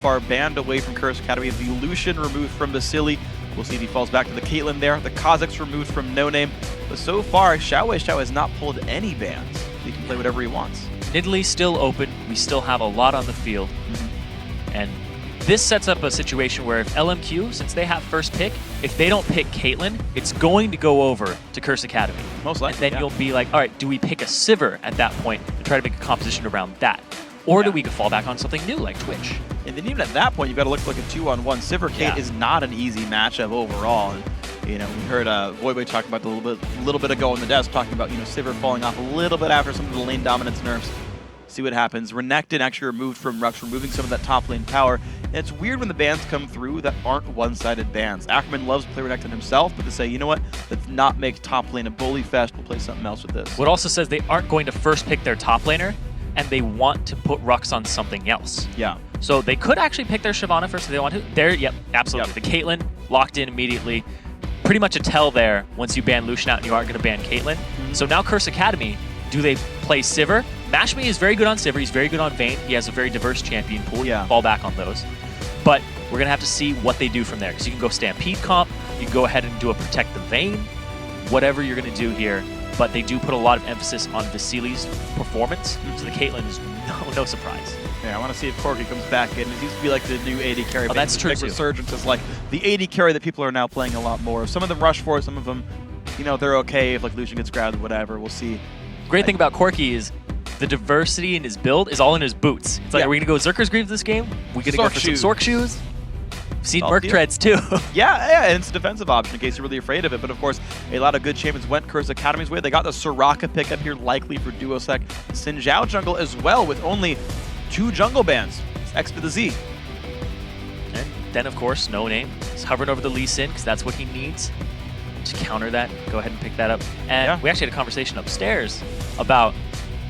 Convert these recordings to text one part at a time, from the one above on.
far banned away from Curse Academy. The Lucian removed from Vasily. We'll see if he falls back to the Caitlyn there. The Kazakh's removed from No Name. But so far, Xiao has not pulled any bans. He can play whatever he wants. Nidalee still open. We still have a lot on the field. And this sets up a situation where if LMQ, since they have first pick, if they don't pick Caitlyn, it's going to go over to Curse Academy. Most likely, and then you'll be like, all right, do we pick a Sivir at that point and try to make a composition around that? Or do we fall back on something new like Twitch? And then even at that point, you've got to look like a 2-on-1. Sivir Kate is not an easy matchup overall. And, you know, we heard Voiboy talking about a little bit ago on the desk, talking about, you know, Sivir falling off a little bit after some of the lane dominance nerfs. See what happens. Renekton actually removed from Rux, removing some of that top lane power. And it's weird when the bans come through that aren't one-sided bans. Ackerman loves to play Renekton himself, but to say, you know what, let's not make top lane a bully fest, we'll play something else with this. What also says they aren't going to first pick their top laner, and they want to put Rux on something else. Yeah. So they could actually pick their Shyvana first if they want to. There, yep, absolutely. The Caitlyn locked in immediately. Pretty much a tell there once you ban Lucian out and you aren't going to ban Caitlyn. So now Curse Academy, do they play Sivir? Mashme is very good on Sivir. He's very good on Vayne. He has a very diverse champion pool. You can fall back on those. But we're going to have to see what they do from there. Because you can go Stampede comp. You can go ahead and do a Protect the Vayne. Whatever you're going to do here. But they do put a lot of emphasis on Vasily's performance. So the Caitlyn is no surprise. Yeah, I want to see if Corki comes back in. It used to be like the new AD carry. That's true, big resurgence is like the AD carry that people are now playing a lot more. Some of them rush for it. Some of them, you know, they're okay if like Lucian gets grabbed, whatever. We'll see. Great thing about Corki is the diversity in his build is all in his boots. It's like, are we going to go Zerker's Greaves this game? We going to go for some Sork shoes? We've seen Merc Treads too. yeah, and it's a defensive option in case you're really afraid of it. But of course, a lot of good champions went Curse Academy's way. They got the Soraka pickup here, likely for Duosec. Xin Zhao jungle as well, with only 2 jungle bans. It's X to the Z. And then, of course, No Name. He's hovering over the Lee Sin because that's what he needs to counter that. Go ahead and pick that up. And we actually had a conversation upstairs about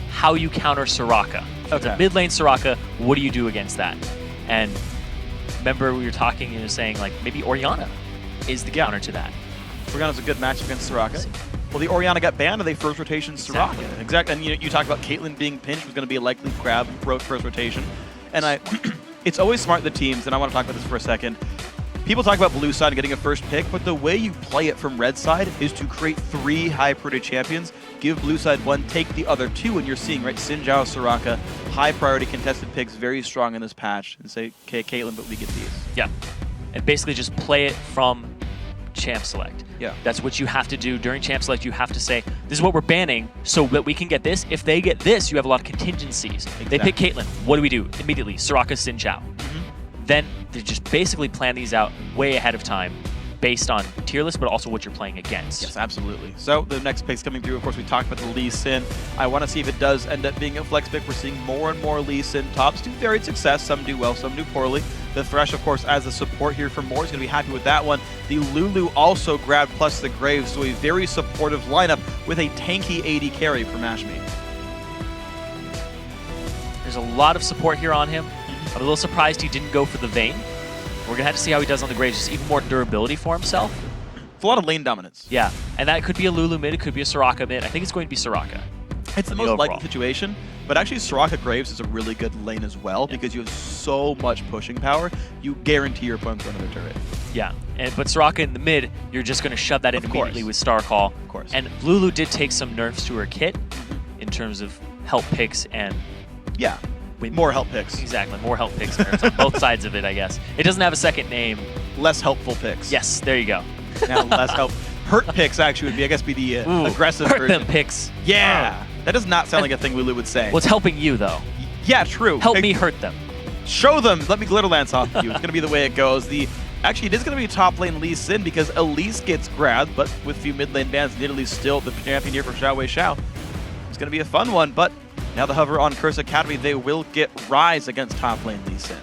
how you counter Soraka. It's a mid lane Soraka, what do you do against that? And remember we were talking and you were saying like maybe Orianna is the counter to that. Orianna's a good match against Soraka. Well, the Orianna got banned and they first rotation Soraka. Exactly. And you talk about Caitlyn being pinched was going to be a likely grab first rotation. And it's always smart the teams, and I want to talk about this for a second. People talk about blue side getting a first pick, but the way you play it from red side is to create 3 high-priority champions, give blue side 1, take the other 2, and you're seeing, right, Xin Zhao, Soraka, high-priority contested picks, very strong in this patch, and say, okay, Caitlyn, but we get these. Yeah, and basically just play it from champ select. Yeah. That's what you have to do during champ select. You have to say, this is what we're banning so that we can get this. If they get this, you have a lot of contingencies. Exactly. They pick Caitlyn. What do we do? Immediately, Soraka, Xin Zhao. Then they just basically plan these out way ahead of time based on tier list, but also what you're playing against. Yes, absolutely. So the next pick's coming through. Of course, we talked about the Lee Sin. I want to see if it does end up being a flex pick. We're seeing more and more Lee Sin tops do varied success. Some do well, some do poorly. The Thresh, of course, as a support here for more, is going to be happy with that one. The Lulu also grabbed plus the Graves, so a very supportive lineup with a tanky AD carry for Mashme. There's a lot of support here on him. I'm a little surprised he didn't go for the Vayne. We're going to have to see how he does on the Graves. Just even more durability for himself. It's a lot of lane dominance. Yeah, and that could be a Lulu mid, it could be a Soraka mid. I think it's going to be Soraka. It's the most likely situation, but actually Soraka Graves is a really good lane as well because you have so much pushing power, you guarantee your opponent's running their turret. Yeah, but Soraka in the mid, you're just going to shove that in immediately with Star Call. Of course. And Lulu did take some nerfs to her kit in terms of help picks and... Yeah. More help picks. Exactly, more help picks on both sides of it, I guess. It doesn't have a second name. Less helpful picks. Yes, there you go. Now less help. Hurt picks actually would be, I guess, be the aggressive hurt version. Them picks. Yeah. That does not sound like a thing Lulu would say. Well, it's helping you, though. Yeah, true. Help me hurt them. Show them. Let me glitter lance off of you. It's going to be the way it goes. Actually, it is going to be top lane Lee Sin because Elise gets grabbed, but with few mid lane bans, Nidalee's still the champion here for Xiao. It's going to be a fun one, but now the hover on Curse Academy, they will get Rise against top lane Lee Sin.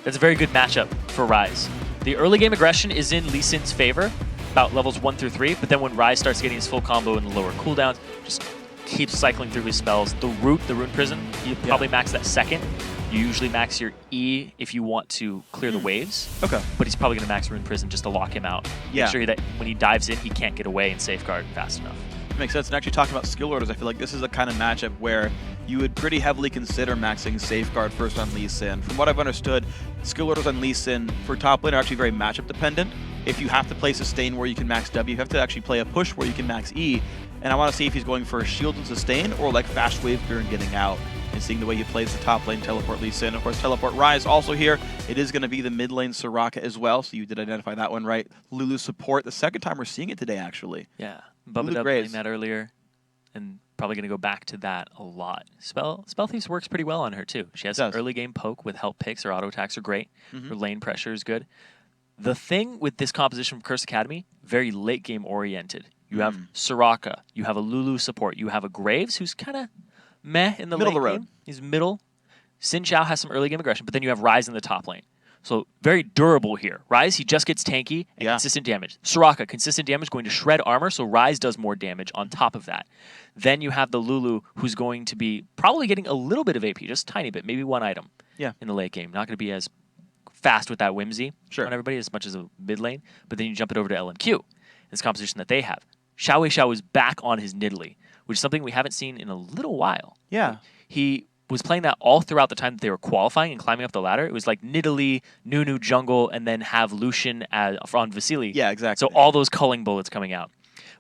That's a very good matchup for Rise. The early game aggression is in Lee Sin's favor, about levels 1 through 3, but then when Rise starts getting his full combo and the lower cooldowns, just keeps cycling through his spells. The Rune Prison, you probably max that second. You usually max your E if you want to clear the waves. Okay. But he's probably going to max Rune Prison just to lock him out. Make sure that when he dives in, he can't get away and safeguard fast enough. Makes sense. And actually talking about skill orders, I feel like this is a kind of matchup where you would pretty heavily consider maxing Safeguard first on Lee Sin. From what I've understood, skill orders on Lee Sin for top lane are actually very matchup dependent. If you have to play sustain where you can max W, you have to actually play a push where you can max E. And I want to see if he's going for a shield and sustain or like fast wave clear and getting out. And seeing the way he plays the top lane, teleport Lee Sin. Of course, teleport Ryze also here. It is going to be the mid lane Soraka as well, so you did identify that one right. Lulu support, the second time we're seeing it today, actually. Yeah, Bubba playing that earlier, and probably going to go back to that a lot. Spell Thieves works pretty well on her, too. She has some early game poke with help picks. Her auto attacks are great. Her lane pressure is good. The thing with this composition from Curse Academy, very late game oriented. You have Soraka, you have a Lulu support, you have a Graves who's kind of meh in the middle late of the road. Game. He's middle. Xin Zhao has some early game aggression, but then you have Ryze in the top lane. So very durable here. Ryze, he just gets tanky and consistent damage. Soraka, consistent damage, going to shred armor, so Ryze does more damage on top of that. Then you have the Lulu, who's going to be probably getting a little bit of AP, just a tiny bit, maybe one item in the late game. Not going to be as fast with that whimsy on everybody as much as a mid lane, but then you jump it over to LMQ, this composition that they have. Xiao Xiao is back on his Nidalee, which is something we haven't seen in a little while. Yeah. He was playing that all throughout the time that they were qualifying and climbing up the ladder. It was like Nidalee, Nunu jungle, and then have Lucian on Vasily. Yeah, exactly. So all those culling bullets coming out.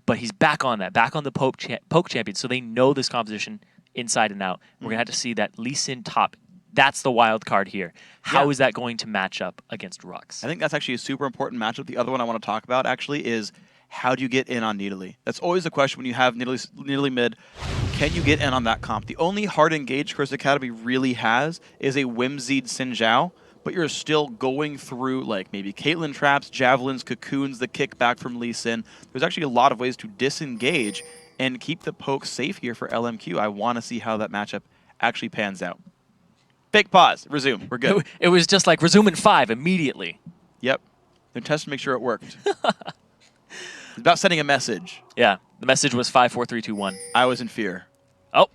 But he's back on that, back on the poke champion, so they know this composition inside and out. We're going to have to see that Lee Sin top. That's the wild card here. How is that going to match up against Rux? I think that's actually a super important matchup. The other one I want to talk about actually is how do you get in on Nidalee? That's always a question when you have Nidalee mid. Can you get in on that comp? The only hard engage Curse Academy really has is a whimsied Xin Zhao, but you're still going through like maybe Caitlyn traps, javelins, cocoons, the kickback from Lee Sin. There's actually a lot of ways to disengage and keep the poke safe here for LMQ. I want to see how that matchup actually pans out. Fake pause. Resume. We're good. It was just like resume in 5 immediately. Yep. They're testing to make sure it worked. It's about sending a message. Yeah. The message was 5, 4, 3, 2, 1. I was in fear. Oh.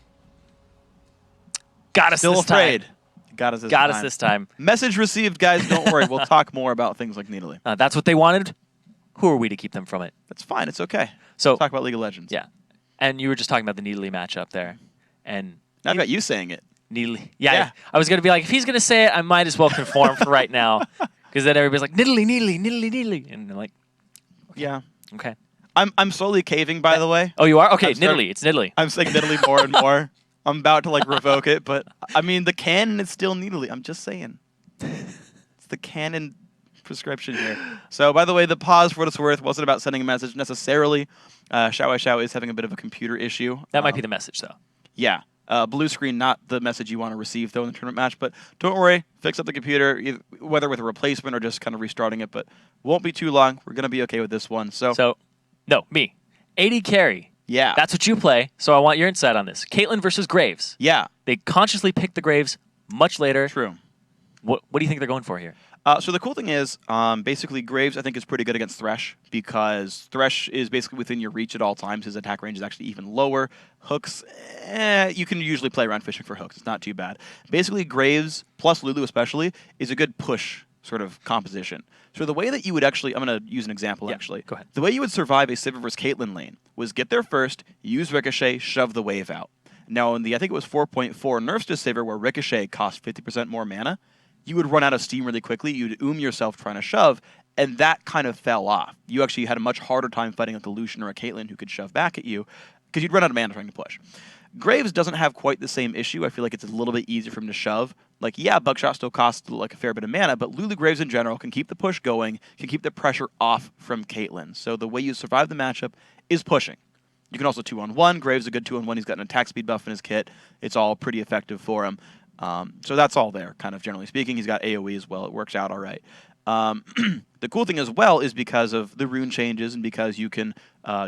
Got us Still this afraid. time. Got us this Got time. us this time. Message received, guys. Don't worry. We'll talk more about things like Nidalee. That's what they wanted. Who are we to keep them from it? That's fine. It's okay. So talk about League of Legends. Yeah. And you were just talking about the Nidalee matchup there. And now I've got you saying it. Nidalee. Yeah. I was going to be like, if he's going to say it, I might as well conform for right now. Because then everybody's like, Nidalee, Nidalee, Nidalee, Nidalee. And I'm like, okay. Yeah. Okay. I'm slowly caving, by the way. Oh, you are? Okay, Nidalee. It's Nidalee. I'm saying Nidalee more and more. I'm about to like revoke it, but I mean the canon is still Nidalee. I'm just saying. It's the canon prescription here. So, by the way, the pause for what it's worth wasn't about sending a message necessarily. Xiao Xiao is having a bit of a computer issue. That might be the message, though. Yeah. Blue screen, not the message you want to receive, though, in the tournament match. But don't worry, fix up the computer, whether with a replacement or just kind of restarting it. But won't be too long. We're going to be okay with this one. So no, me. AD carry. Yeah. That's what you play, so I want your insight on this. Caitlyn versus Graves. Yeah. They consciously picked the Graves much later. True. What do you think they're going for here? So the cool thing is, basically, Graves, I think, is pretty good against Thresh because Thresh is basically within your reach at all times. His attack range is actually even lower. Hooks, you can usually play around fishing for hooks. It's not too bad. Basically, Graves, plus Lulu especially, is a good push sort of composition. So the way that you would actually, I'm going to use an example, actually. Go ahead. The way you would survive a Sivir versus Caitlyn lane was get there first, use Ricochet, shove the wave out. Now, in the, I think it was 4.4 nerfs to Sivir where Ricochet cost 50% more mana, you would run out of steam really quickly, you'd yourself trying to shove, and that kind of fell off. You actually had a much harder time fighting like a Lucian or a Caitlyn who could shove back at you, because you'd run out of mana trying to push. Graves doesn't have quite the same issue. I feel like it's a little bit easier for him to shove. Like, yeah, Buckshot still costs like a fair bit of mana, but Lulu Graves in general can keep the push going, can keep the pressure off from Caitlyn. So the way you survive the matchup is pushing. You can also 2-on-1. Graves is a good 2-on-1. He's got an attack speed buff in his kit. It's all pretty effective for him. So that's all there, kind of generally speaking. He's got AoE as well. It works out all right. The cool thing as well is because of the rune changes and because you can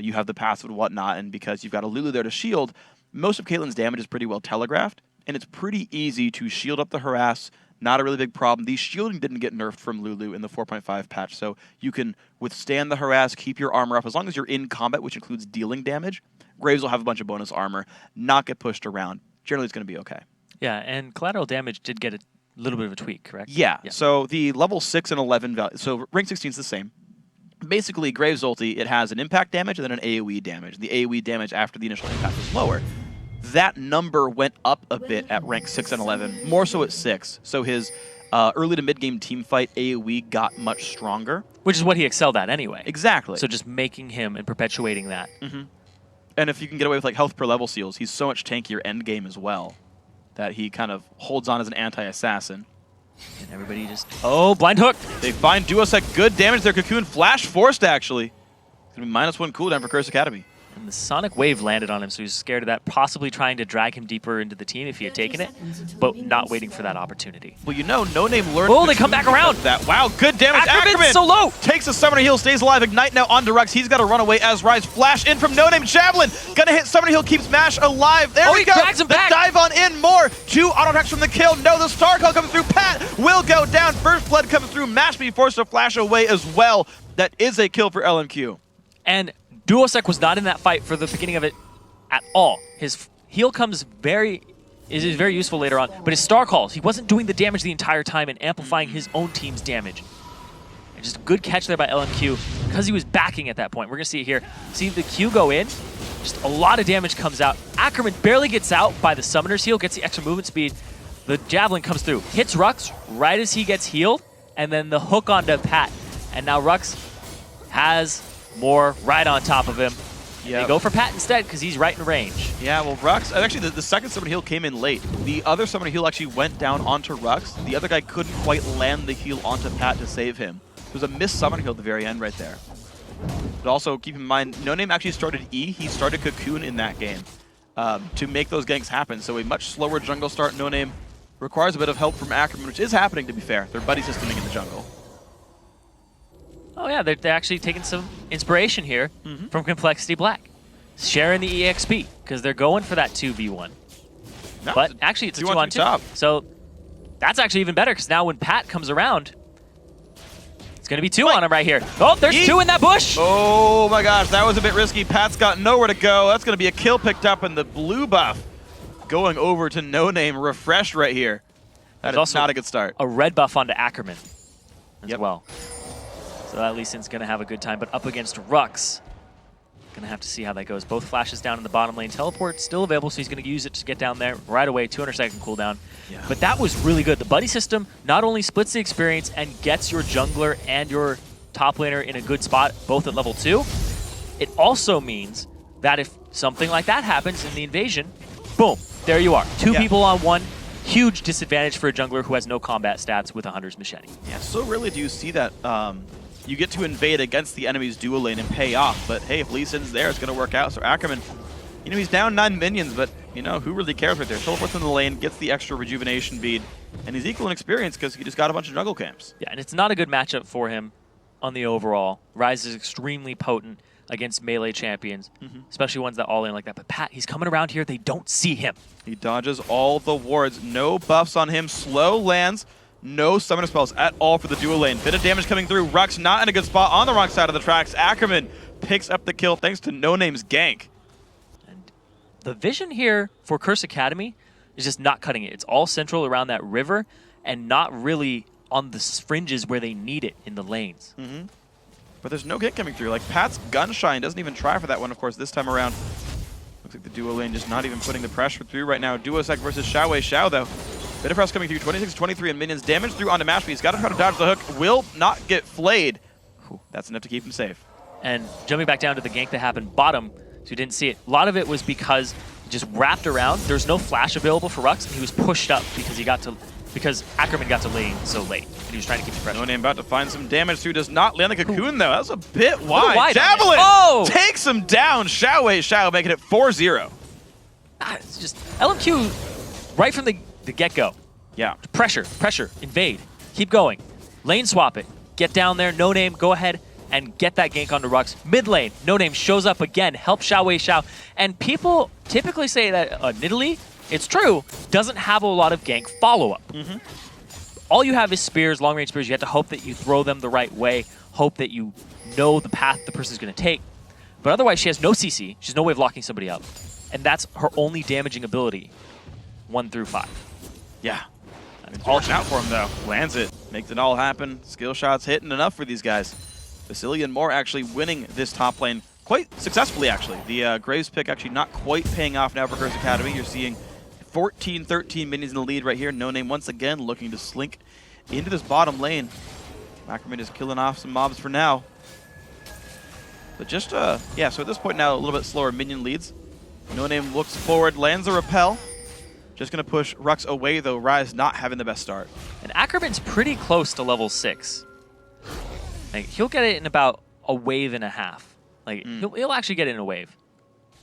you have the passive and whatnot, and because you've got a Lulu there to shield, most of Caitlyn's damage is pretty well telegraphed, and it's pretty easy to shield up the harass. Not a really big problem. The shielding didn't get nerfed from Lulu in the 4.5 patch, so you can withstand the harass, keep your armor up. As long as you're in combat, which includes dealing damage, Graves will have a bunch of bonus armor, not get pushed around. Generally, it's going to be okay. Yeah, and collateral damage did get a little bit of a tweak, correct? Yeah. So the level 6 and 11 value, so rank 16 is the same. basically, Graves' ulti, it has an impact damage and then an AoE damage. The AoE damage after the initial impact is lower. That number went up a bit at rank 6 and 11, more so at 6. So his early to mid-game teamfight AoE got much stronger. Which is what he excelled at anyway. Exactly. So just making him and perpetuating that. And if you can get away with like health per level seals, he's so much tankier endgame as well that he kind of holds on as an anti-assassin. And everybody just... Oh, blind hook! They find Duosec good damage. Their Cocoon flash forced, actually. It's going to be -1 cooldown for Curse Academy. And the Sonic Wave landed on him, so he was scared of that, possibly trying to drag him deeper into the team if he had taken it, but not waiting for that opportunity. Well, you know, No Name learned... Oh, they come back around! That. Wow, good damage. Ackerman's so low! Takes a Summoner Heal, stays alive. Ignite now onto Rux. He's got to run away as Rise. Flash in from No Name. Javelin gonna hit Summoner Heal, keeps Mash alive. There we go. Drags him back. Dive on in more. 2 auto attacks from the kill. No, the Star Call comes through. Pat will go down. First Blood comes through. Mash be forced to flash away as well. That is a kill for LMQ. And Duosec was not in that fight for the beginning of it at all. His heal is very useful later on, but his Star Calls, he wasn't doing the damage the entire time and amplifying his own team's damage. And just a good catch there by LMQ because he was backing at that point. We're going to see it here. See the Q go in, just a lot of damage comes out. Ackerman barely gets out by the Summoner's heal, gets the extra movement speed. The Javelin comes through, hits Rux right as he gets healed, and then the hook onto Pat. And now Rux has more right on top of him. Yep. They go for Pat instead because he's right in range. Yeah, well, Rux, actually the second Summoner Heal came in late. The other Summoner Heal actually went down onto Rux. The other guy couldn't quite land the heal onto Pat to save him. There was a missed Summoner Heal at the very end right there. But also, keep in mind, No Name actually started E. He started Cocoon in that game to make those ganks happen. So a much slower jungle start, No Name, requires a bit of help from Ackerman, which is happening, to be fair. They're buddy systeming in the jungle. Oh yeah, they're actually taking some inspiration here from Complexity Black. Sharing the EXP, because they're going for that 2v1. No, but actually it's a 2-on-2. So that's actually even better, because now when Pat comes around, it's going to be 2 on him right here. Oh, there's 2 in that bush! Oh my gosh, that was a bit risky. Pat's got nowhere to go. That's going to be a kill picked up, and the blue buff going over to No Name, refreshed right here. That is not a good start. A red buff onto Ackerman as well. So that Lee Sin's going to have a good time, but up against Rux, going to have to see how that goes. Both flashes down in the bottom lane. Teleport still available, so he's going to use it to get down there right away. 200-second cooldown. Yeah. But that was really good. The buddy system not only splits the experience and gets your jungler and your top laner in a good spot, both at level 2, it also means that if something like that happens in the invasion, boom, there you are. 2 people on 1. Huge disadvantage for a jungler who has no combat stats with a Hunter's Machete. Yeah, so rarely do you see that you get to invade against the enemy's dual lane and pay off, but hey, if Lee Sin's there, it's going to work out. So Ackerman, you know, he's down 9 minions, but, you know, who really cares right there? Teleports in the lane, gets the extra rejuvenation bead, and he's equal in experience because he just got a bunch of jungle camps. Yeah, and it's not a good matchup for him on the overall. Ryze is extremely potent against melee champions, especially ones that all in like that. But Pat, he's coming around here. They don't see him. He dodges all the wards. No buffs on him. Slow lands. No summoner spells at all for the dual lane. Bit of damage coming through. Rux not in a good spot on the wrong side of the tracks. Ackerman picks up the kill thanks to No Name's gank. And the vision here for Curse Academy is just not cutting it. It's all central around that river and not really on the fringes where they need it in the lanes. But there's no gank coming through. Like, Pat's Gunshine doesn't even try for that one, of course, this time around. Looks like the duo lane just not even putting the pressure through right now. Duosec versus Xiaowei Xiao, though. Bit of press coming through. 26-23 and minions. Damage through onto Mashby. He's got to try to dodge the hook. Will not get flayed. Whew, that's enough to keep him safe. And jumping back down to the gank that happened bottom, so you didn't see it. A lot of it was because he just wrapped around. There's no flash available for Rux, and he was pushed up because Ackerman got to lane so late, and he was trying to keep the pressure. No Name about to find some damage through. Does not land the Cocoon, though. That was a bit wide. Javelin takes him down. Xiaowei Xiao making it 4-0. It's just LMQ right from the get-go. Yeah. Pressure, invade, keep going. Lane swap it, get down there, No Name, go ahead and get that gank onto Rux. Mid lane, No Name shows up again, helps Xiaowei Xiao. And people typically say that Nidalee, it's true, doesn't have a lot of gank follow-up. All you have is spears, long-range spears. You have to hope that you throw them the right way, hope that you know the path the person's going to take. But otherwise, she has no CC. She has no way of locking somebody up. And that's her only damaging ability, 1 through 5. Yeah. All out for him, though. Lands it. Makes it all happen. Skill shots hitting enough for these guys. Vasily and Moore actually winning this top lane quite successfully, actually. The Graves pick actually not quite paying off now for Curse Academy. You're seeing 14, 13 minions in the lead right here. No Name once again looking to slink into this bottom lane. Ackerman is killing off some mobs for now. But just, yeah, so at this point now, a little bit slower minion leads. No Name looks forward, lands a repel. Just going to push Rux away, though. Rise not having the best start. And Ackerman's pretty close to level 6. Like, he'll get it in about a wave and a half. Like, he'll actually get it in a wave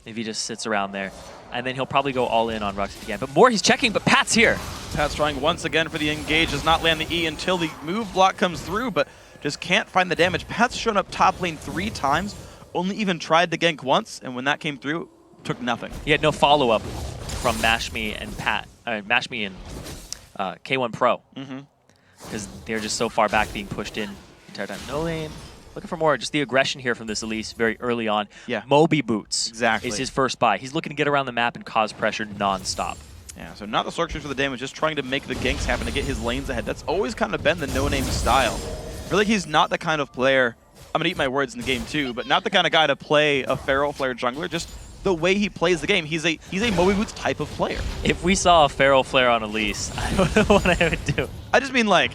if he just sits around there. And then he'll probably go all in on Rux again. But Moore, he's checking, but Pat's here. Pat's trying once again for the engage. Does not land the E until the move block comes through, but just can't find the damage. Pat's shown up top lane 3 times, only even tried to gank once, and when that came through, took nothing. He had no follow-up from Mashme and Mashme and K1 Pro. Because they're just so far back being pushed in the entire time. No Name. Looking for more, just the aggression here from this Elise very early on. Yeah. Moby Boots exactly is his first buy. He's looking to get around the map and cause pressure non-stop. Yeah, so not the structures for the damage, just trying to make the ganks happen to get his lanes ahead. That's always kind of been the No Name style. I feel like he's not the kind of player, I'm going to eat my words in the game too, but not the kind of guy to play a Feral Flare jungler, just the way he plays the game. He's a Moby Boots type of player. If we saw a Feral Flare on Elise, I don't know what I would do. I just mean like,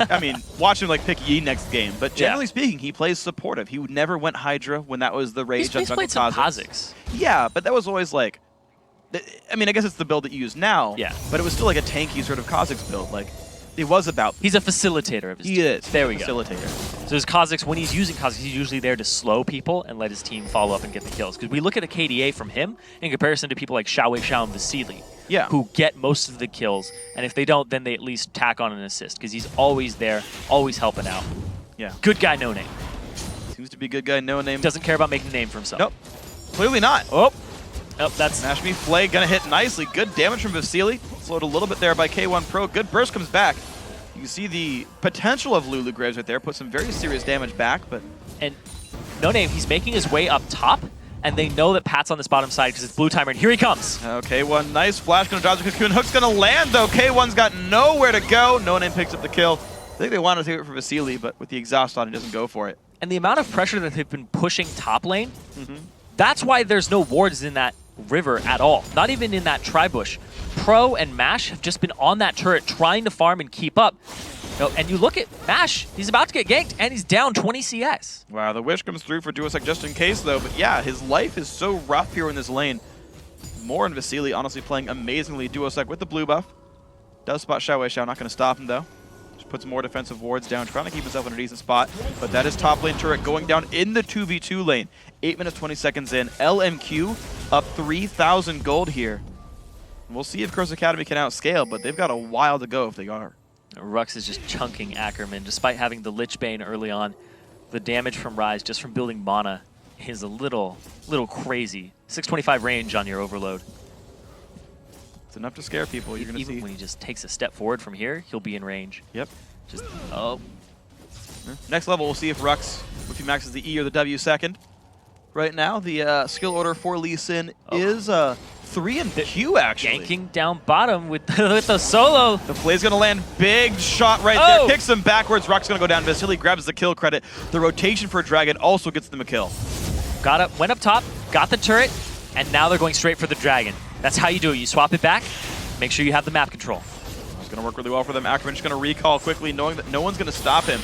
watch him like pick Yi next game, but generally speaking, he plays supportive. He never went Hydra when that was the rage on He's Jungle played some Kha'Zix. Kha'Zix. Yeah, but that was always like, I guess it's the build that you use now, but it was still like a tanky sort of Kha'Zix build. Like, it was about... He's a facilitator of his team. Is. There we go. Facilitator. So his Kha'Zix, when he's using Kha'Zix, he's usually there to slow people and let his team follow up and get the kills. Because we look at a KDA from him in comparison to people like Xiao Wei and Vasily, who get most of the kills. And if they don't, then they at least tack on an assist. Because he's always there, always helping out. Yeah. Good guy, No Name. Seems to be good guy, No Name. Doesn't care about making a name for himself. Nope. Clearly not. Oh. Nope, that's... Mashme Flay gonna hit nicely. Good damage from Vasily. Slowed a little bit there by K1 Pro. Good burst comes back. You can see the potential of Lulu Graves right there. Put some very serious damage back, but... And No Name, he's making his way up top, and they know that Pat's on this bottom side because it's blue timer, and here he comes. Okay, one nice flash. Gonna dodge the cocoon. Hook's gonna land, though. K1's got nowhere to go. No Name picks up the kill. I think they wanted to take it for Vasily, but with the exhaust on, he doesn't go for it. And the amount of pressure that they've been pushing top lane, that's why there's no wards in that river at all. Not even in that tri-bush. Pro and Mash have just been on that turret trying to farm and keep up. And you look at Mash, he's about to get ganked, and he's down 20 CS. Wow, the wish comes through for Duosec just in case, though. But yeah, his life is so rough here in this lane. Moore and Vasily honestly playing amazingly. Duosec with the blue buff. Does spot Xiao Wei, not going to stop him, though. Just puts more defensive wards down, trying to keep himself in a decent spot. But that is top lane turret going down in the 2v2 lane. 8 minutes, 20 seconds in. LMQ up 3,000 gold here. We'll see if Curse Academy can outscale, but they've got a while to go if they are. Rux is just chunking Ackerman, despite having the Lich Bane early on. The damage from Rise just from building mana is a little crazy. 625 range on your Overload. It's enough to scare people. You're going to see. Even when he just takes a step forward from here, he'll be in range. Yep. Just, Next level, we'll see if Rux, if he maxes the E or the W second. Right now, the skill order for Lee Sin is 3 and Q, actually. Ganking down bottom with the solo. The play's going to land. Big shot right there. Kicks him backwards. Rux going to go down. Vasily grabs the kill credit. The rotation for Dragon also gets them a kill. Went up top, got the turret, and now they're going straight for the Dragon. That's how you do it. You swap it back, make sure you have the map control. It's going to work really well for them. Ackerman just going to recall quickly, knowing that no one's going to stop him.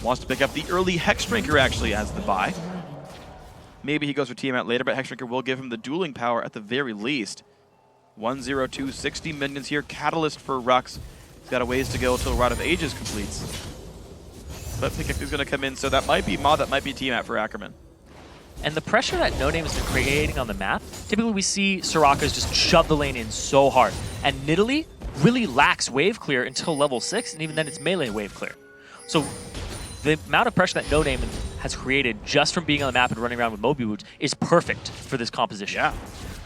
Wants to pick up the early Hex Drinker, actually, as the buy. Maybe he goes for Tiamat later, but Hex Drinker will give him the dueling power at the very least. 1-0-2, 60 minions here. Catalyst for Rux. He's got a ways to go until Rod of Ages completes. But Pickaxe is going to come in, so that might be Maw, that might be Tiamat for Ackerman. And the pressure that No Name has been creating on the map, typically we see Soraka's just shove the lane in so hard. And Nidalee really lacks wave clear until level 6, and even then it's melee wave clear. So the amount of pressure that No Name has created just from being on the map and running around with Moby Boots is perfect for this composition. Yeah.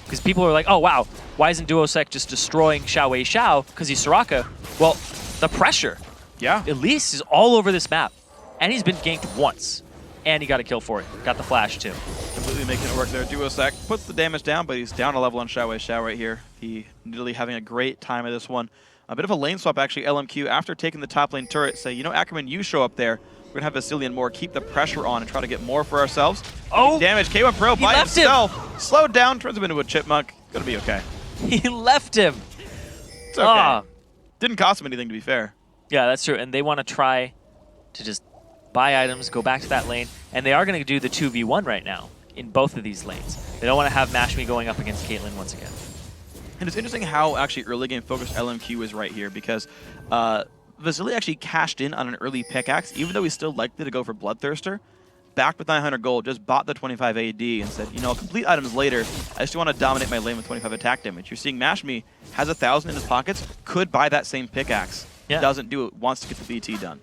Because people are like, oh wow, why isn't Duosec just destroying Xiao Wei because he's Soraka? Well, the pressure. Yeah. Elise is all over this map. And he's been ganked once. And he got a kill for it. Got the flash too. Completely making it work there. Duosec puts the damage down, but he's down a level on Xiao Wei right here. He nearly having a great time of this one. A bit of a lane swap, actually. LMQ, after taking the top lane turret, say, you know, Ackerman, you show up there. We're gonna have Vasily and more keep the pressure on and try to get more for ourselves. Oh! Damage, K1 Pro by left himself. Slowed down, turns him into a chipmunk. Gonna be okay. He left him. It's okay. Didn't cost him anything, to be fair. Yeah, that's true. And they want to try to just buy items, go back to that lane, and they are going to do the 2v1 right now in both of these lanes. They don't want to have Mashmi going up against Caitlyn once again. And it's interesting how actually early game focused LMQ is right here, because Vasily actually cashed in on an early pickaxe, even though he's still likely to go for Bloodthirster. Backed with 900 gold, just bought the 25 AD and said, you know, I'll complete items later. I just want to dominate my lane with 25 attack damage. You're seeing Mashmi has 1,000 in his pockets, could buy that same pickaxe. Yeah. Doesn't do it, wants to get the BT done.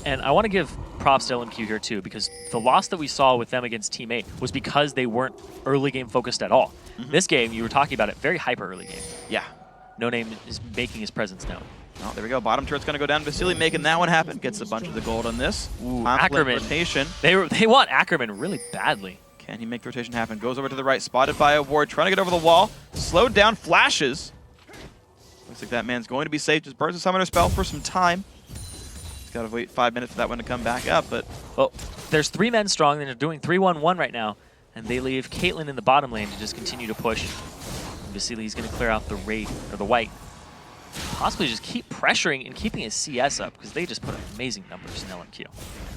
And I want to give props to LMQ here too, because the loss that we saw with them against Team 8 was because they weren't early game focused at all. This game, you were talking about it, very hyper early game. Yeah. No Name is making his presence known. Oh, there we go. Bottom turret's going to go down. Vasily making that one happen. Gets a bunch of the gold on this. Ooh, Ackerman. Rotation. They want Ackerman really badly. Can he make the rotation happen? Goes over to the right, spotted by a ward, trying to get over the wall. Slowed down, flashes. Looks like that man's going to be safe. Just burns a summoner spell for some time. He's got to wait 5 minutes for that one to come back up, but... Well, there's 3 men strong, and they're doing 3-1-1 right now, and they leave Caitlyn in the bottom lane to just continue to push. Vasily's going to clear out the wraith, or the white. Possibly just keep pressuring and keeping his CS up, because they just put up amazing numbers in LMQ.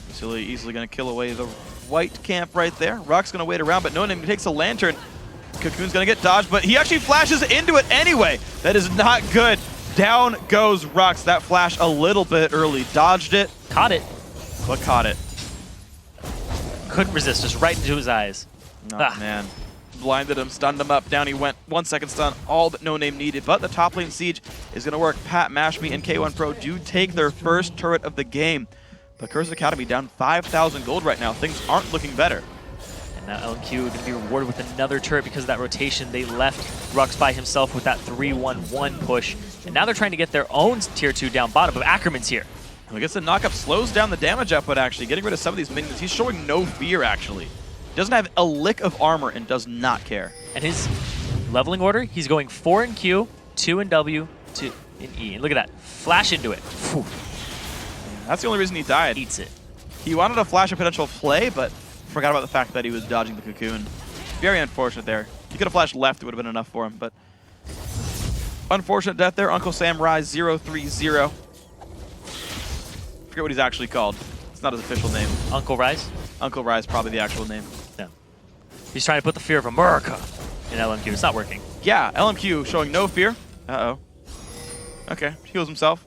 Vasily easily going to kill away the white camp right there. Rock's going to wait around, but no name takes a lantern. Cocoon's going to get dodged, but he actually flashes into it anyway. That is not good. Down goes Rux. That flash a little bit early. Dodged it. Caught it. But caught it. Couldn't resist, just right into his eyes. Oh, man. Blinded him, stunned him up. Down he went. 1 second stun, all that No Name needed. But the top lane siege is going to work. Pat, Mashmi, and K1 Pro do take their first turret of the game. But Curse Academy down 5,000 gold right now. Things aren't looking better. And now LMQ going to be rewarded with another turret because of that rotation. They left Rux by himself with that 3-1-1 push. And now they're trying to get their own tier 2 down bottom, but Ackerman's here. I guess the knockup slows down the damage output, actually. Getting rid of some of these minions. He's showing no fear, actually. Doesn't have a lick of armor and does not care. And his leveling order, he's going 4 in Q, 2 in W, 2 in E. And look at that. Flash into it. Whew. That's the only reason he died. Eats it. He wanted to flash a potential play, but forgot about the fact that he was dodging the cocoon. Very unfortunate there. He could have flashed left, it would have been enough for him, but unfortunate death there. Uncle Sam Rise 030. Forget what he's actually called. It's not his official name. Uncle Rise? Uncle Rise, probably the actual name. No. He's trying to put the fear of America in LMQ. It's not working. Yeah, LMQ showing no fear. Uh-oh. Okay, heals himself.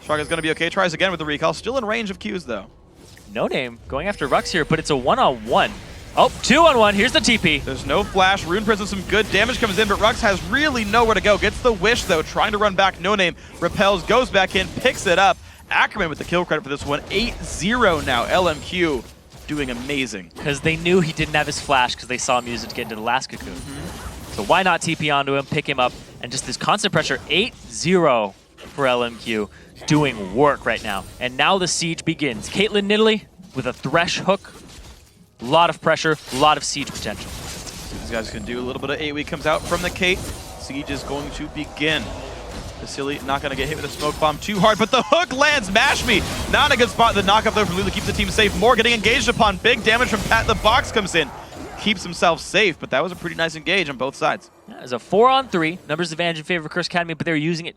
Shotgun's gonna be okay. Tries again with the recall. Still in range of Qs, though. No Name going after Rux here, but it's a 1-on-1. Oh, 2-on-1. Here's the TP. There's no flash. Rune Prison, some good damage comes in, but Rux has really nowhere to go. Gets the wish, though. Trying to run back. No Name. Repels, goes back in, picks it up. Ackerman with the kill credit for this one. 8-0 now. LMQ doing amazing. Because they knew he didn't have his flash because they saw him use it to get into the last cocoon. So why not TP onto him, pick him up, and just this constant pressure. 8-0 for LMQ. Doing work right now. And now the siege begins. Caitlyn Nidalee with a Thresh hook. A lot of pressure, a lot of siege potential. These guys can do a little bit of 8-week comes out from the Kate. Siege is going to begin. Vasily not going to get hit with a smoke bomb too hard, but the hook lands. Mashmi, not a good spot. The knockup though from Lulu keeps the team safe. More getting engaged upon. Big damage from Pat. The box comes in. Keeps himself safe, but that was a pretty nice engage on both sides. Yeah, it's a 4-on-3. Numbers advantage in favor of Curse Academy, but they're using it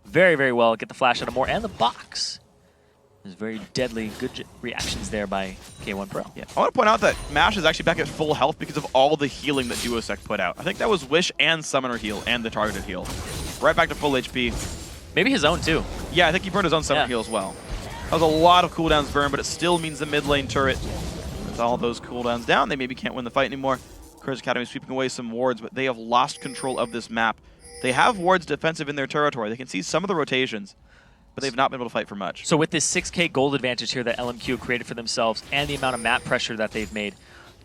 very, very well. Get the flash out of more, and the box. There's very deadly, good reactions there by K1 Pro. Yeah, I want to point out that Mash is actually back at full health because of all the healing that Duosec put out. I think that was Wish and Summoner heal and the targeted heal. Right back to full HP. Maybe his own too. Yeah, I think he burned his own Summoner heal as well. That was a lot of cooldowns burned, but it still means the mid lane turret. With all those cooldowns down, they maybe can't win the fight anymore. Curse Academy sweeping away some wards, but they have lost control of this map. They have wards defensive in their territory. They can see some of the rotations, but they've not been able to fight for much. So with this 6k gold advantage here that LMQ created for themselves and the amount of map pressure that they've made,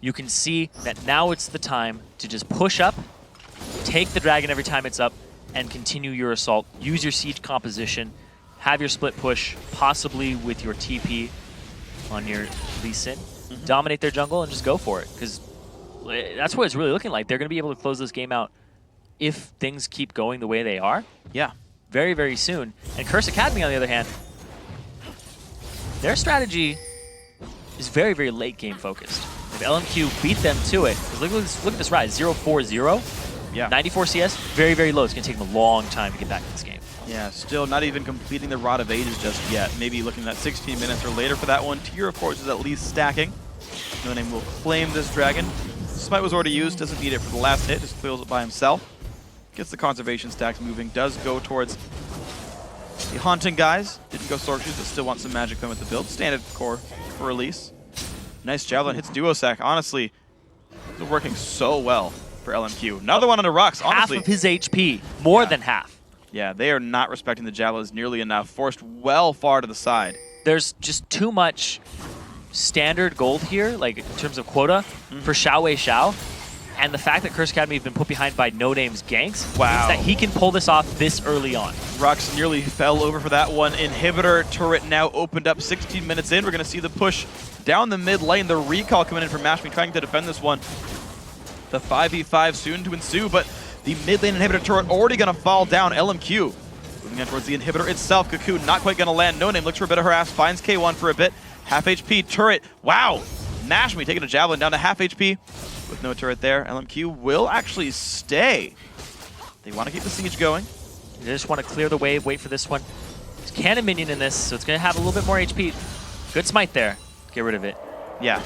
you can see that now it's the time to just push up, take the dragon every time it's up, and continue your assault. Use your siege composition, have your split push, possibly with your TP on your Lee Sin. Dominate their jungle and just go for it, because that's what it's really looking like. They're going to be able to close this game out if things keep going the way they are. Yeah. Very, very soon. And Curse Academy, on the other hand, their strategy is very, very late game focused. If LMQ beat them to it, because look at this rise, 0-4-0, Yeah. 94 CS, very, very low. It's going to take them a long time to get back to this game. Yeah, still not even completing the Rod of Ages just yet. Maybe looking at 16 minutes or later for that one. Tier, of course, is at least stacking. No Name will claim this dragon. Smite was already used, doesn't need it for the last hit, just clears it by himself. Gets the conservation stacks moving, does go towards the Haunting guys. Didn't go Sork Shoes, but still wants some magic come with the build. Standard core for release. Nice Javelin, hits Duosec. Honestly, it's working so well for LMQ. Another one on the rocks, honestly. Half of his HP, more than half. Yeah, they are not respecting the Javelins nearly enough. Forced well far to the side. There's just too much standard gold here, like in terms of quota, for Xiao. And the fact that Curse Academy have been put behind by No Name's ganks means that he can pull this off this early on. Rux nearly fell over for that one. Inhibitor turret now opened up 16 minutes in. We're going to see the push down the mid lane. The recall coming in from Mashmi trying to defend this one. The 5v5 soon to ensue, but the mid lane inhibitor turret already going to fall down. LMQ moving on towards the inhibitor itself. Cocoon not quite going to land. No Name looks for a bit of harass, finds K1 for a bit. Half HP turret. Wow! Mashmi taking a Javelin down to half HP. With no turret there, LMQ will actually stay. They want to keep the siege going. They just want to clear the wave, wait for this one. There's Cannon Minion in this, so it's going to have a little bit more HP. Good smite there. Get rid of it. Yeah.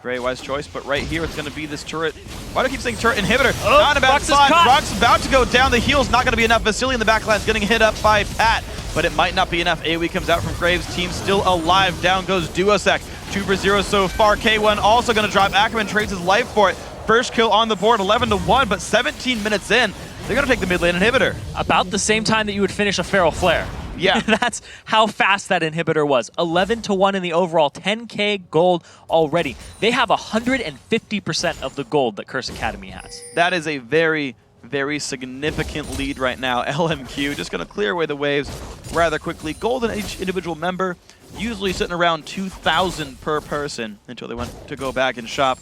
Very wise choice, but right here it's going to be this turret. Why do I keep saying turret inhibitor? Oh, not a bad Rux is spot. caught. Rux about to go down. The heal's not going to be enough. Vasily in the backline is getting hit up by Pat, but it might not be enough. AoE comes out from Graves. Team still alive. Down goes Duosec. 2 for 0 so far. K1 also going to drop. Ackerman trades his life for it. First kill on the board, 11-1, but 17 minutes in, they're going to take the mid lane inhibitor. About the same time that you would finish a Feral Flare. Yeah. That's how fast that inhibitor was. 11-1 in the overall, 10k gold already. They have 150% of the gold that Curse Academy has. That is a very, very significant lead right now. LMQ just going to clear away the waves rather quickly. Gold in each individual member, usually sitting around 2,000 per person until they went to go back and shop.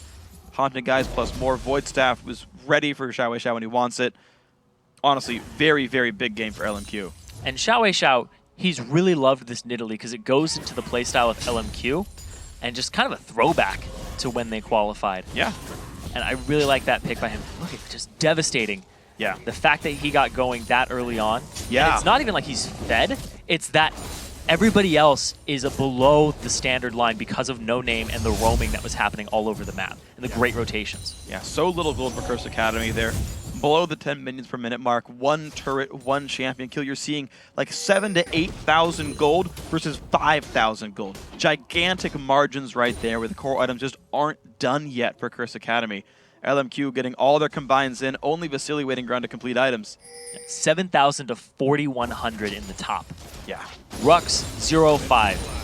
Haunted guys plus more. Void Staff was ready for Xiao when he wants it. Honestly, very, very big game for LMQ. And Xiao, he's really loved this Nidalee because it goes into the playstyle of LMQ and just kind of a throwback to when they qualified. Yeah. And I really like that pick by him. Look, it's just devastating. Yeah. The fact that he got going that early on. Yeah. And it's not even like he's fed. It's that everybody else is below the standard line because of No Name and the roaming that was happening all over the map and the great rotations. Yeah, so little gold for Curse Academy there. Below the 10 minions per minute mark, 1 turret, 1 champion kill. You're seeing like 7,000 to 8,000 gold versus 5,000 gold. Gigantic margins right there where the core items just aren't done yet for Curse Academy. LMQ getting all their combines in, only Vasily waiting around to complete items. 7,000 to 4,100 in the top. Yeah. Rux, 0-5.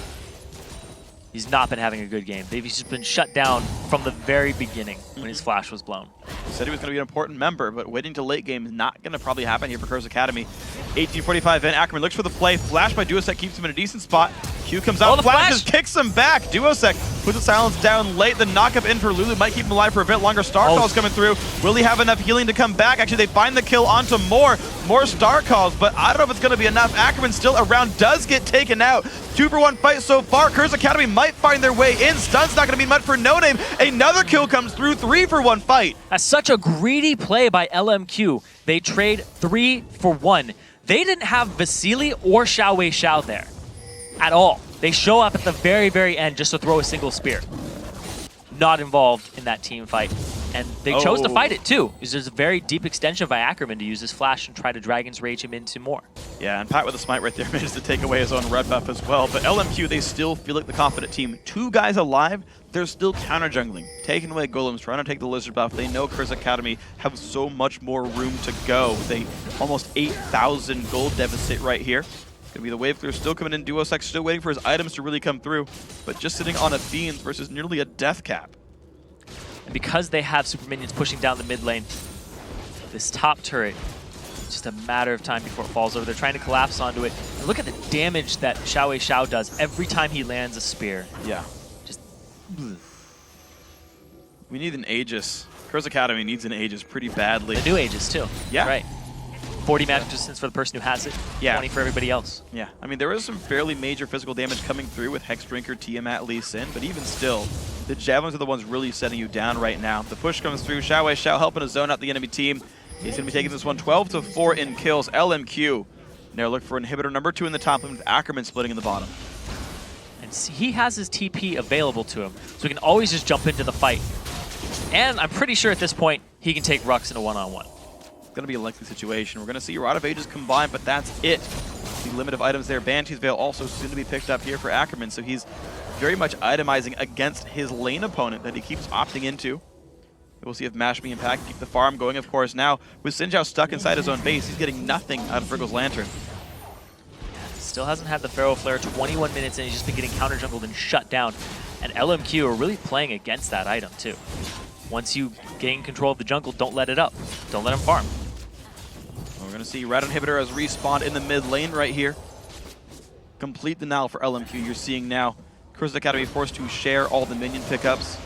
He's not been having a good game. He's just been shut down from the very beginning when his flash was blown. He said he was going to be an important member, but waiting to late game is not going to probably happen here for Curse Academy. 18:45 in, Ackerman looks for the play. Flash by Duosec keeps him in a decent spot. Q comes out, flashes, kicks him back. Duosec puts the silence down late. The knockup in for Lulu might keep him alive for a bit longer. Star Calls coming through. Will he have enough healing to come back? Actually, they find the kill onto more Star Calls, but I don't know if it's going to be enough. Ackerman still around, does get taken out. 2-for-1 fight so far. Curse Academy might find their way in. Stun's not going to be much for No Name. Another kill comes through. 3-for-1 fight. That's such a greedy play by LMQ. They trade 3-for-1. They didn't have Vasily or Xiao there at all. They show up at the very, very end just to throw a single spear. Not involved in that team fight. And they chose to fight it too, because there's a very deep extension by Ackerman to use his flash and try to Dragon's Rage him into more. Yeah, and Pat with the smite right there managed to take away his own red buff as well. But LMQ, they still feel like the confident team. 2 guys alive, they're still counter jungling. Taking away golems, trying to take the lizard buff. They know Curse Academy have so much more room to go. They almost 8,000 gold deficit right here. Gonna be the wave clear still coming in. Duosec still waiting for his items to really come through, but just sitting on a Fiends versus nearly a death cap. And because they have super minions pushing down the mid lane, this top turret, it's just a matter of time before it falls over. They're trying to collapse onto it. And look at the damage that Xiao does every time he lands a spear. Yeah. Just... We need an Aegis. Curse Academy needs an Aegis pretty badly. The new Aegis too. Yeah. Right. 40 magic distance for the person who has it, 20 for everybody else. Yeah, I mean, there is some fairly major physical damage coming through with Hex Drinker, Tiamat, Lee Sin, but even still, the Javelins are the ones really setting you down right now. The push comes through, Xiao helping to zone out the enemy team. He's going to be taking this one 12-4 in kills. LMQ now look for inhibitor number 2 in the top lane with Ackerman splitting in the bottom. And he has his TP available to him, so he can always just jump into the fight. And I'm pretty sure at this point, he can take Rux in a one-on-one. It's going to be a likely situation. We're going to see Rod of Ages combined, but that's it. The limit of items there. Banshee's Veil also soon to be picked up here for Ackerman, so he's very much itemizing against his lane opponent that he keeps opting into. We'll see if Mashmi and Pack keep the farm going, of course. Now, with Xin Zhao stuck inside his own base, he's getting nothing out of Virgil's Lantern. Still hasn't had the Pharaoh Flare, 21 minutes in, he's just been getting counter jungled and shut down. And LMQ are really playing against that item, too. Once you gain control of the jungle, don't let it up. Don't let him farm. We're going to see Rat Inhibitor has respawned in the mid lane right here. Complete denial for LMQ. You're seeing now Curse Academy forced to share all the minion pickups.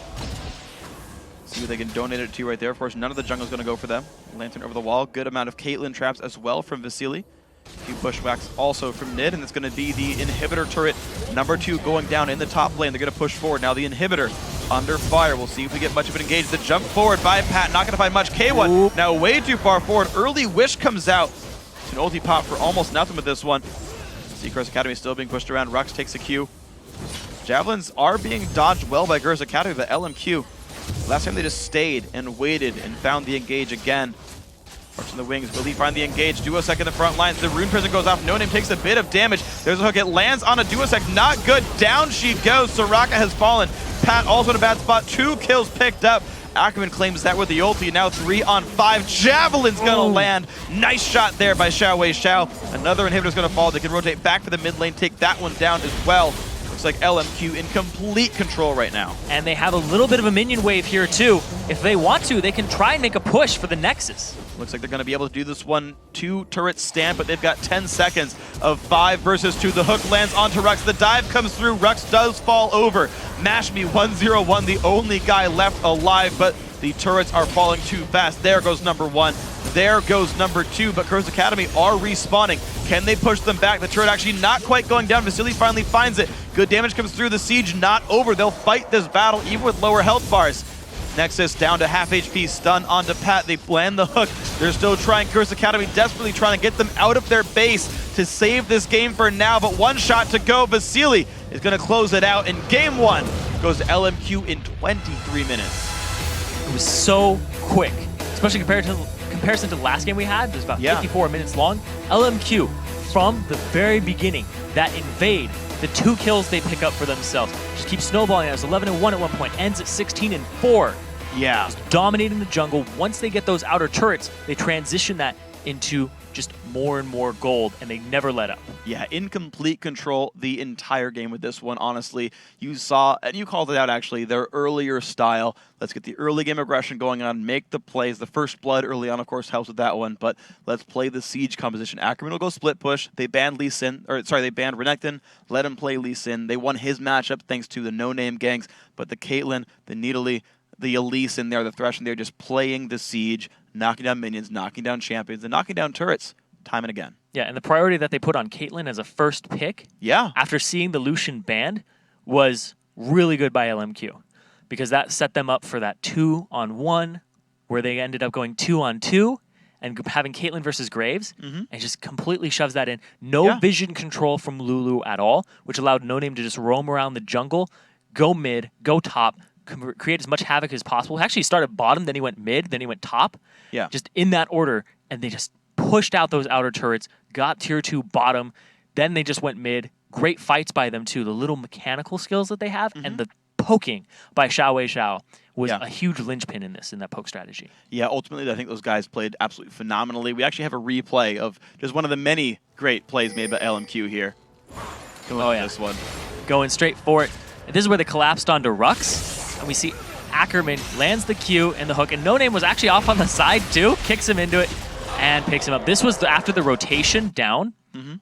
See what they can donate it to right there. Of course, none of the jungle's going to go for them. Lantern over the wall. Good amount of Caitlyn traps as well from Vasily. A few bushwhacks also from Nid, and it's going to be the inhibitor turret number 2 going down in the top lane. They're going to push forward. Now the inhibitor under fire. We'll see if we get much of an engage. The jump forward by Pat, not going to find much. K1 Oop. now way too far forward. Early Wish comes out. It's an ulti pop for almost nothing with this one. See Curse Academy still being pushed around. Rux takes a Q. Javelins are being dodged well by Curse Academy, but LMQ, last time they just stayed and waited and found the engage again. Arch in the wings, will he find the engage? Duosec in the front lines, the Rune Prison goes off, No Name takes a bit of damage. There's a hook, it lands on a Duosec, not good, down she goes, Soraka has fallen. Pat also in a bad spot, 2 kills picked up. Ackerman claims that with the ulti, now 3 on 5. Javelin's gonna land. Nice shot there by Xiao. Another inhibitor's gonna fall, they can rotate back to the mid lane, take that one down as well. Looks like LMQ in complete control right now. And they have a little bit of a minion wave here too. If they want to, they can try and make a push for the Nexus. Looks like they're going to be able to do this one 2 turret stand, but they've got 10 seconds of 5 versus 2. The hook lands onto Rux. The dive comes through. Rux does fall over. Mashmi 1-0-1, the only guy left alive, but the turrets are falling too fast. There goes number 1. There goes number 2, but Curse Academy are respawning. Can they push them back? The turret actually not quite going down. Vasily finally finds it. Good damage comes through. The siege not over. They'll fight this battle even with lower health bars. Nexus down to half HP, stun onto Pat. They land the hook. They're still trying. Curse Academy desperately trying to get them out of their base to save this game for now, but 1 shot to go. Vasily is going to close it out, and game 1 goes to LMQ in 23 minutes. It was so quick, especially comparison to the last game we had. It was about 54 minutes long. LMQ, from the very beginning, that invade, the 2 kills they pick up for themselves, just keep snowballing. It was 11-1 at one point, ends at 16-4. Yeah. Just dominating the jungle. Once they get those outer turrets, they transition that into just more and more gold, and they never let up. Yeah, in complete control the entire game with this one, honestly. You saw, and you called it out actually, their earlier style. Let's get the early game aggression going on, make the plays. The first blood early on, of course, helps with that one, but let's play the siege composition. Ackerman will go split push. They banned Lee Sin, or sorry, they banned Renekton, let him play Lee Sin. They won his matchup thanks to the no-name gangs, but the Caitlyn, the Nidalee, the Elise in there, the Thresh in there, just playing the siege, knocking down minions, knocking down champions, and knocking down turrets time and again. Yeah, and the priority that they put on Caitlyn as a first pick, after seeing the Lucian banned, was really good by LMQ, because that set them up for that 2-on-1, where they ended up going 2-on-2, and having Caitlyn versus Graves, and just completely shoves that in. No vision control from Lulu at all, which allowed No Name to just roam around the jungle, go mid, go top, create as much havoc as possible. He actually started bottom, then he went mid, then he went top. Yeah. Just in that order, and they just pushed out those outer turrets, got tier 2 bottom, then they just went mid. Great fights by them too. The little mechanical skills that they have, and the poking by Xiao was a huge linchpin in that poke strategy. Yeah, ultimately I think those guys played absolutely phenomenally. We actually have a replay of just one of the many great plays made by LMQ here. This one. Going straight for it. And this is where they collapsed onto Rux. And we see Ackerman lands the Q and the hook, and No Name was actually off on the side too, kicks him into it and picks him up. This was after the rotation down,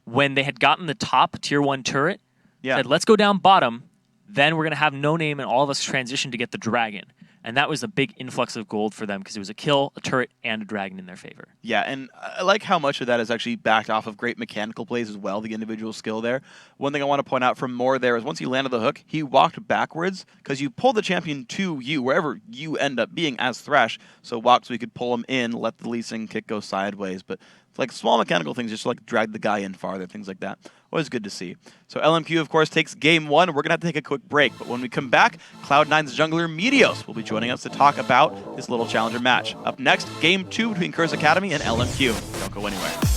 when they had gotten the top tier 1 turret, said, let's go down bottom, then we're going to have No Name and all of us transition to get the dragon. And that was a big influx of gold for them because it was a kill, a turret, and a dragon in their favor. Yeah, and I like how much of that is actually backed off of great mechanical plays as well, the individual skill there. One thing I want to point out from Moore there is once he landed the hook, he walked backwards because you pull the champion to you, wherever you end up being as Thresh, so walk so you could pull him in, let the Lee Sin kick go sideways. But it's like small mechanical things, just like drag the guy in farther, things like that. Always good to see. So LMQ, of course, takes game 1. We're going to have to take a quick break. But when we come back, Cloud9's jungler Meteos will be joining us to talk about this little challenger match. Up next, game 2 between Curse Academy and LMQ. Don't go anywhere.